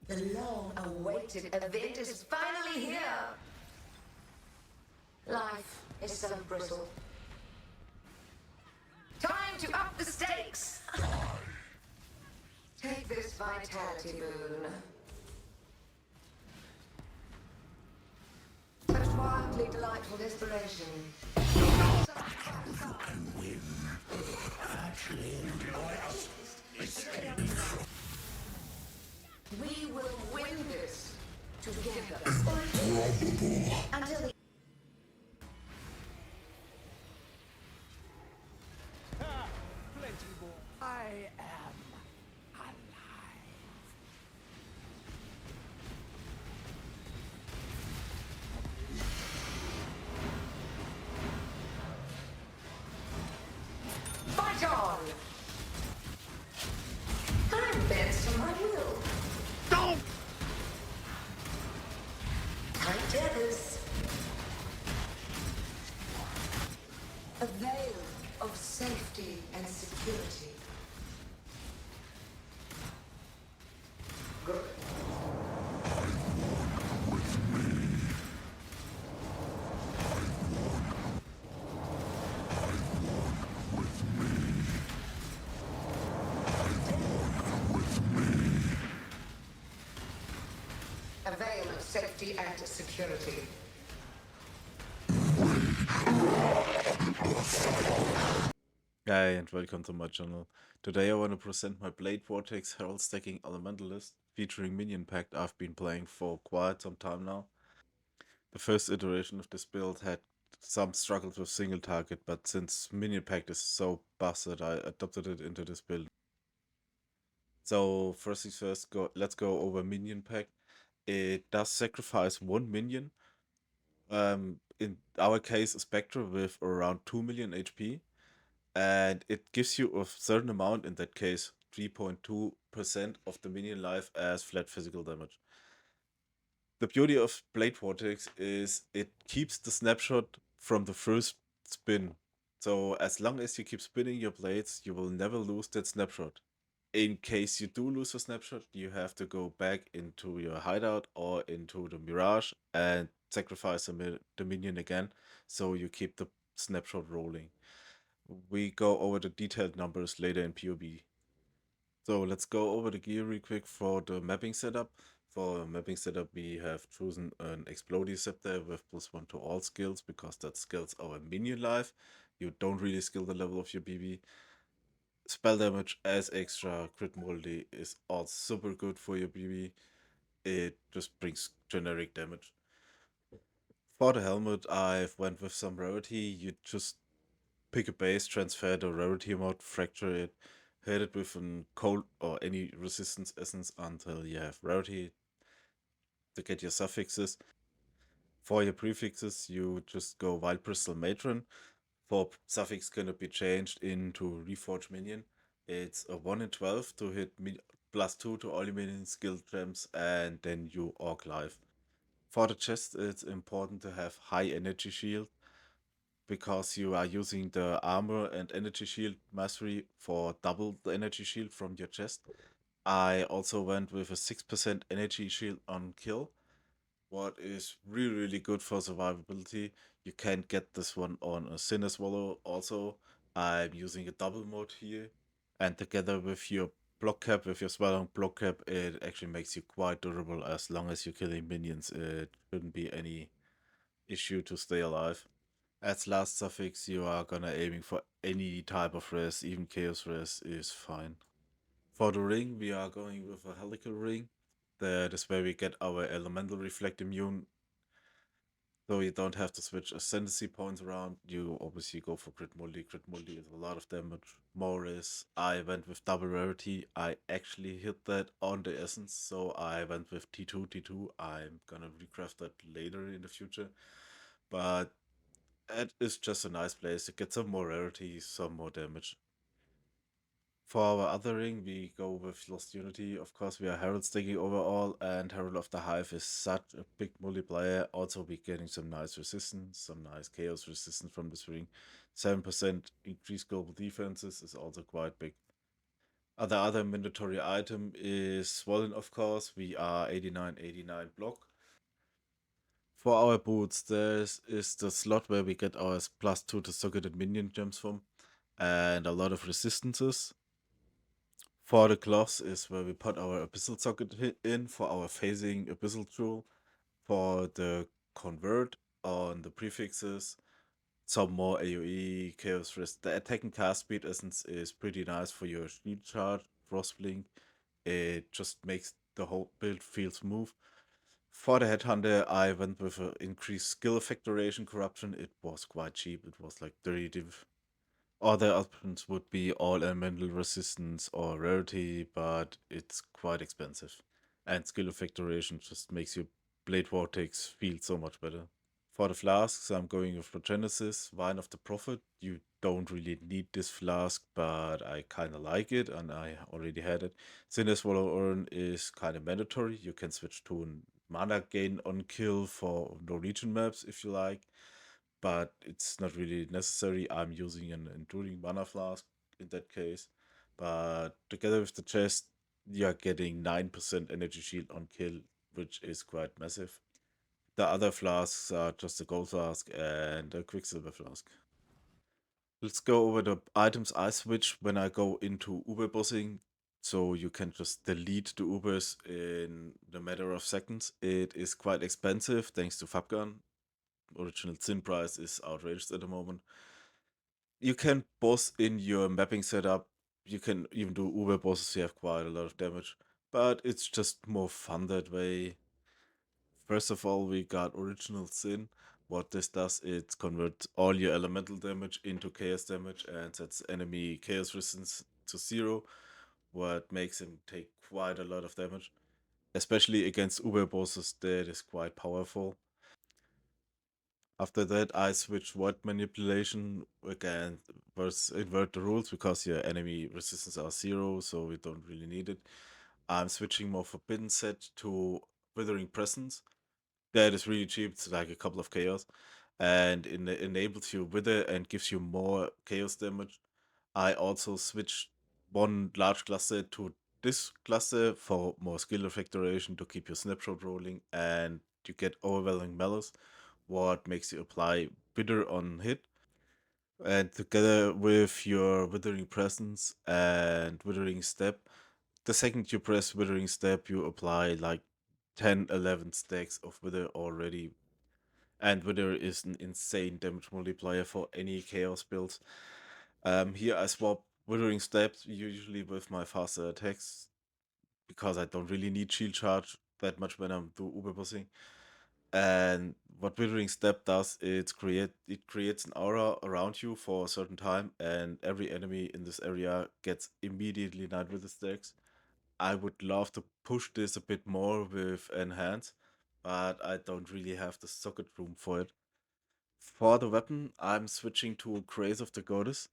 The long-awaited event is finally here. Life is so brittle. Time to up the stakes. Take this vitality boon. Such wildly delightful desperation. We will win this together. Until the Plenty more. I am alive. fight on! I'm bent to my will. Don't! Tight tethers. A veil of safety and security. A veil of safety and security. Hi and welcome to my channel. Today I want to present my Blade Vortex Herald stacking Elementalist featuring Minion Pact I've been playing for quite some time now. The first iteration of this build had some struggles with single target, but since Minion Pact is so busted, I adopted it into this build. So first things first, let's go over Minion Pact. It does sacrifice one minion. In our case, a Spectre with around 2 million HP. And it gives you a certain amount, in that case 3.2% of the minion life as flat physical damage. The beauty of Blade Vortex is it keeps the snapshot from the first spin. So as long as you keep spinning your blades, you will never lose that snapshot. In case you do lose a snapshot, you have to go back into your hideout or into the Mirage and sacrifice the minion again, so you keep the snapshot rolling. We go over the detailed numbers later in POB. So let's go over the gear real quick for the mapping setup. For mapping setup, we have chosen an Explodemaxxing with +1 to all skills, because that skills our minion life. You don't really skill the level of your BB. Spell damage as extra. Crit multi is all super good for your BB. It just brings generic damage. For the helmet, I've went with some rarity. You just pick a base, transfer the rarity amount, fracture it, hit it with a cold or any resistance essence until you have rarity to get your suffixes. For your prefixes, you just go Wild Bristol Matron. For suffix gonna be changed into Reforge Minion. It's a 1 in 12 to hit +2 to all your minion skill gems, and then you Orc Life. For the chest, it's important to have high energy shield, because you are using the armor and energy shield mastery for double the energy shield from your chest. I also went with a 6% energy shield on kill, what is really good for survivability. You can get this one on a Sinner Swallow also. I'm using a double mode here, and together with your block cap, with your swallowing block cap, it actually makes you quite durable. As long as you're killing minions, it shouldn't be any issue to stay alive. As last suffix, you are gonna aiming for any type of res, even chaos res is fine. For the ring, we are going with a helical ring. That is where we get our elemental reflect immune. So you don't have to switch ascendancy points around. You obviously go for crit multi. Crit multi is a lot of damage. More is, I went with double rarity. I actually hit that on the essence, so I went with T2, T2. I'm gonna recraft that later in the future. But it is just a nice place to get some more rarity, some more damage. For our other ring, we go with Lost Unity. Of course, we are Herald stacking overall, and Herald of the Hive is such a big multiplier. Also, we're getting some nice resistance, some nice chaos resistance from this ring. 7% increased global defenses is also quite big. The other mandatory item is Swollen, of course. We are 89 block. For our boots, there is the slot where we get our +2 to socketed minion gems from, and a lot of resistances. For the gloves is where we put our abyssal socket in for our phasing abyssal tool. For the convert on the prefixes, some more AoE, chaos risk. The attack and cast speed essence is pretty nice for your shield charge, frostblink. It just makes the whole build feel smooth. For the headhunter, I went with an increased skill effect duration corruption. It was quite cheap. It was like 30 div. Other options would be all elemental resistance or rarity, but it's quite expensive. And skill effect duration just makes your blade vortex feel so much better. For the flasks, I'm going with Progenesis, Wine of the Prophet. You don't really need this flask, but I kind of like it, and I already had it. Sinner's Swallow Urn is kind of mandatory. You can switch to a mana gain on kill for Norwegian maps if you like, but it's not really necessary. I'm using an Enduring Mana Flask in that case. But together with the chest, you're getting 9% energy shield on kill, which is quite massive. The other flasks are just a gold flask and a quicksilver flask. Let's go over the items I switch when I go into Uber bossing. So you can just delete the Ubers in the matter of seconds. It is quite expensive thanks to Fabgun. Original Sin price is outrageous at the moment. You can boss in your mapping setup. You can even do Uber bosses, you have quite a lot of damage. But it's just more fun that way. First of all, we got Original Sin. What this does, it converts all your elemental damage into chaos damage and sets enemy chaos resistance to 0, what makes him take quite a lot of damage. Especially against Uber bosses, that is quite powerful. After that, I switch Void Manipulation again, versus invert the rules because your enemy resistance are 0, so we don't really need it. I'm switching more Forbidden Set to Withering Presence. That is really cheap. It's like a couple of chaos, and it enables you wither and gives you more chaos damage. I also switched one large cluster to this cluster for more skill effect duration to keep your snapshot rolling, and you get overwhelming malice, what makes you apply wither on hit. And together with your withering presence and withering step, the second you press withering step, you apply like 10, 11 stacks of wither already. And wither is an insane damage multiplier for any chaos builds. Here I swap withering steps usually with my faster attacks because I don't really need shield charge that much when I'm do uber bossing. And what withering step does, it creates an aura around you for a certain time, and every enemy in this area gets immediately night wither stacks. I would love to push this a bit more with enhance, but I don't really have the socket room for it. For the weapon, I'm switching to Grace of the Goddess.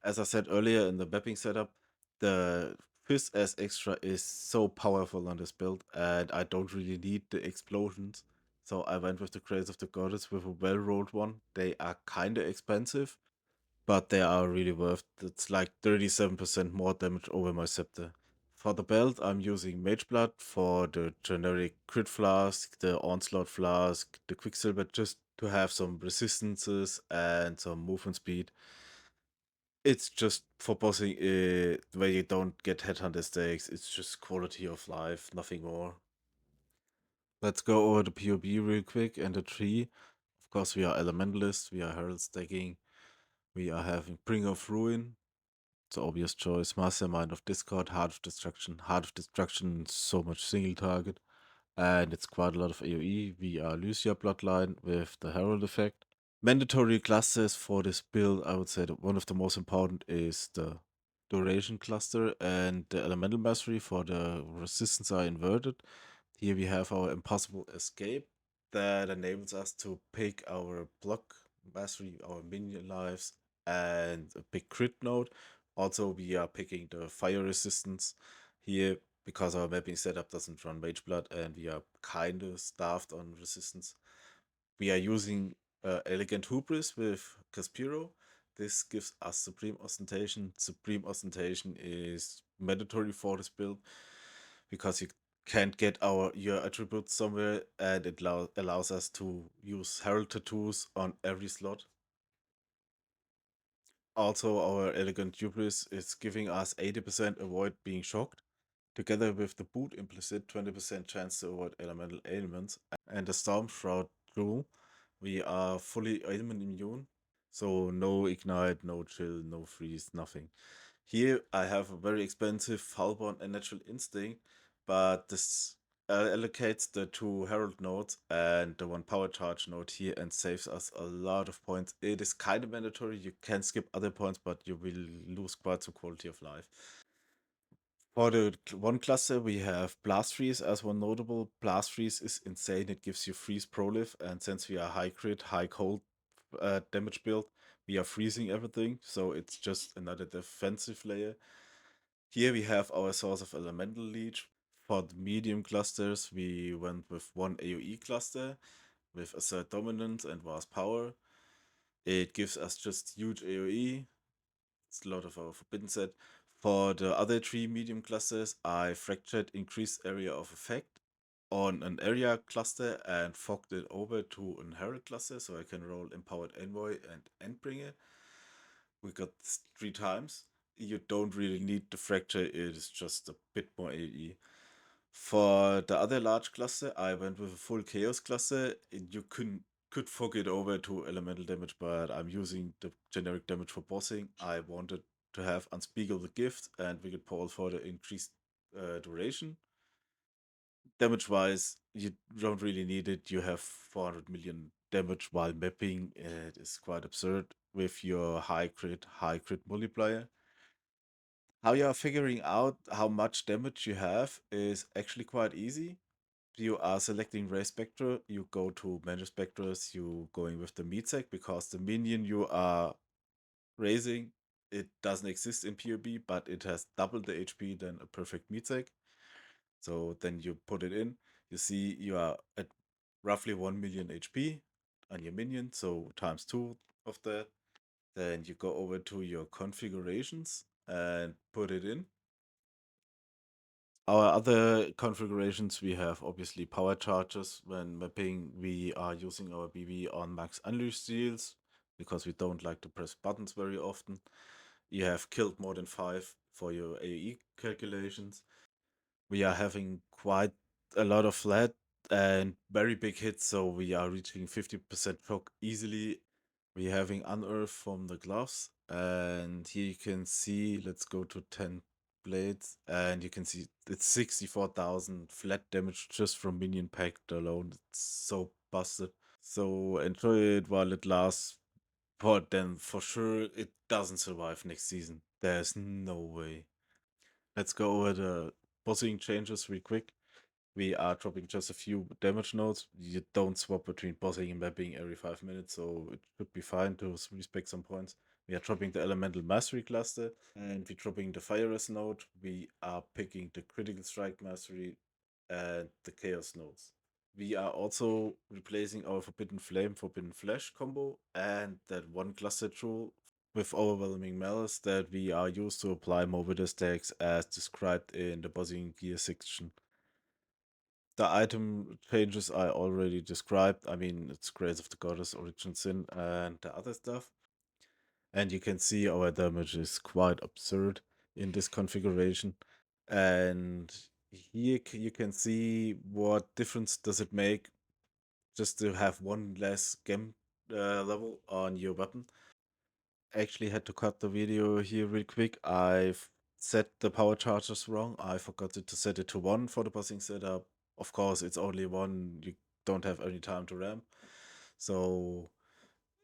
As I said earlier in the mapping setup, the Fizz as extra is so powerful on this build, and I don't really need the explosions. So I went with the Grace of the Goddess with a well-rolled one. They are kinda expensive, but they are really worth. It's like 37% more damage over my scepter. For the belt, I'm using Mage Blood for the generic crit flask, the onslaught flask, the quicksilver, just to have some resistances and some movement speed. It's just for bossing where you don't get headhunter stakes. It's just quality of life, nothing more. Let's go over the POB real quick and the tree. Of course, we are elementalists, we are Herald stacking, we are having Bring of Ruin. It's an obvious choice. Mastermind of Discord, Heart of Destruction. Heart of Destruction, so much single target. And it's quite a lot of AoE. We are Lucia Bloodline with the Herald effect. Mandatory clusters for this build, I would say that one of the most important is the duration cluster and the elemental mastery for the resistance are inverted. Here we have our impossible escape that enables us to pick our block mastery, our minion lives, and a big crit node. Also, we are picking the fire resistance here because our mapping setup doesn't run Mage Blood and we are kind of starved on resistance. We are using Elegant Hubris with Caspiro, This gives us Supreme Ostentation. Supreme Ostentation is mandatory for this build because you can't get your attributes somewhere, and it allows us to use Herald tattoos on every slot. Also, our Elegant Hubris is giving us 80% avoid being shocked, together with the boot implicit 20% chance to avoid elemental ailments, and the Storm Shroud rule. We are fully ailment immune, so no ignite, no chill, no freeze, nothing. Here I have a very expensive Foulborn and Natural Instinct, but this allocates the two Herald nodes and the one Power Charge node here and saves us a lot of points. It is kind of mandatory, you can skip other points, but you will lose quite some quality of life. For the one cluster, we have Blast Freeze as one notable. Blast Freeze is insane. It gives you freeze prolife, and since we are high crit, high cold damage build, we are freezing everything, so it's just another defensive layer. Here we have our source of Elemental Leech. For the medium clusters, we went with one AoE cluster with Assert Dominance and Vast Power. It gives us just huge AoE. It's a lot of our Forbidden set. For the other three medium clusters, I fractured increased area of effect on an area cluster and fogged it over to an Herald cluster, so I can roll Empowered Envoy and Endbringer. We got this 3 times. You don't really need the fracture, it is just a bit more AE. For the other large cluster, I went with a full Chaos cluster. You could fog it over to elemental damage, but I'm using the generic damage for bossing. I wanted to have Unspeakable Gift and Wicked Paul for the increased duration. Damage-wise, you don't really need it. You have 400 million damage while mapping. It is quite absurd with your high crit multiplier. How you are figuring out how much damage you have is actually quite easy. You are selecting Ray Spectre, you go to Manage Spectres, you going with the meat sack because the minion you are raising, it doesn't exist in PoB, but it has double the HP than a perfect meat sack. So then you put it in, you see you are at roughly 1 million HP on your minion, so times 2 of that. Then you go over to your configurations and put it in. Our other configurations, we have obviously power charges. When mapping, we are using our BB on max unleash seals because we don't like to press buttons very often. You have killed more than 5 for your AoE calculations. We are having quite a lot of flat and very big hits, so we are reaching 50% proc easily. We're having unearth from the gloves, and here you can see, let's go to 10 blades, and you can see it's 64,000 flat damage just from Minion Pact alone. It's so busted. So enjoy it while it lasts, but then for sure it doesn't survive next season. There's no way. Let's go over the bossing changes real quick. We are dropping just a few damage nodes. You don't swap between bossing and mapping every 5 minutes, so it should be fine to respect some points. We are dropping the Elemental Mastery cluster, and we're dropping the Fire Res node. We are picking the Critical Strike Mastery and the Chaos nodes. We are also replacing our Forbidden Flame, Forbidden Flash combo, and that one cluster tool with Overwhelming Malice that we are used to apply more wither stacks as described in the bossing gear section. The item changes I already described. I mean, it's Grace of the Goddess, Origin Sin, and the other stuff. And you can see our damage is quite absurd in this configuration. And here you can see what difference does it make just to have one less gem level on your weapon. Actually had to cut the video here real quick. I've set the power charges wrong. I forgot to set it to 1 for the bossing setup. Of course, it's only 1. You don't have any time to ramp. So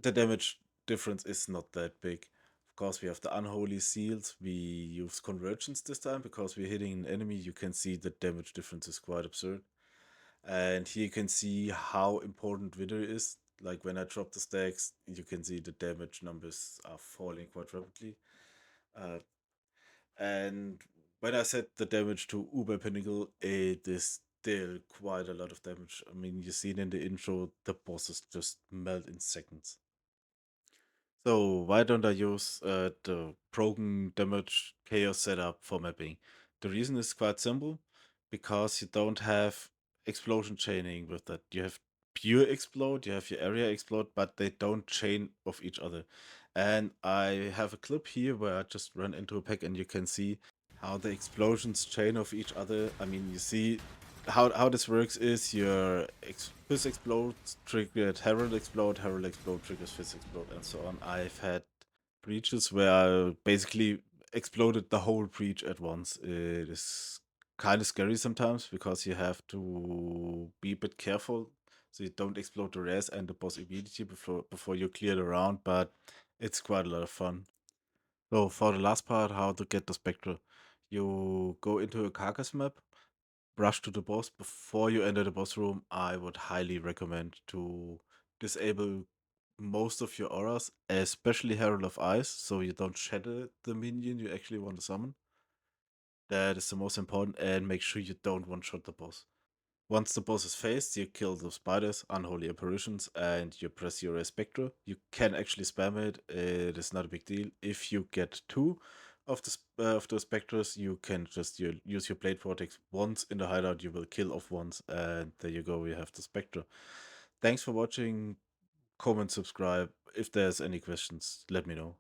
the damage difference is not that big. Of course, we have the Unholy Seals. We use Convergence this time because we're hitting an enemy. You can see the damage difference is quite absurd. And here you can see how important Wither is. Like when I drop the stacks, you can see the damage numbers are falling quite rapidly. Uh, and when I set the damage to Uber Pinnacle, it is still quite a lot of damage. I mean, you see it in the intro, the bosses just melt in seconds. So why don't I use the broken damage chaos setup for mapping? The reason is quite simple, because you don't have explosion chaining with that. You have pure explode, you have your area explode, but they don't chain of each other. And I have a clip here where I just run into a pack and you can see how the explosions chain of each other. I mean, you see how this works is your Fizz explode triggered Herald explode triggers Fizz explode, and so on. I've had breaches where I basically exploded the whole breach at once. It is kind of scary sometimes because you have to be a bit careful so you don't explode the res and the boss immediately before you clear the round, but it's quite a lot of fun. So for the last part, how to get the Spectre. You go into a carcass map, rush to the boss. Before you enter the boss room, I would highly recommend to disable most of your auras, especially Herald of Ice, so you don't shatter the minion you actually want to summon. That is the most important, and make sure you don't one-shot the boss. Once the boss is faced, you kill the spiders, unholy apparitions, and you press your Spectre. You can actually spam it. It is not a big deal. If you get two of the Spectres, you can just use your Blade Vortex once in the hideout. You will kill off once, and there you go. You have the Spectre. Thanks for watching. Comment, subscribe. If there's any questions, let me know.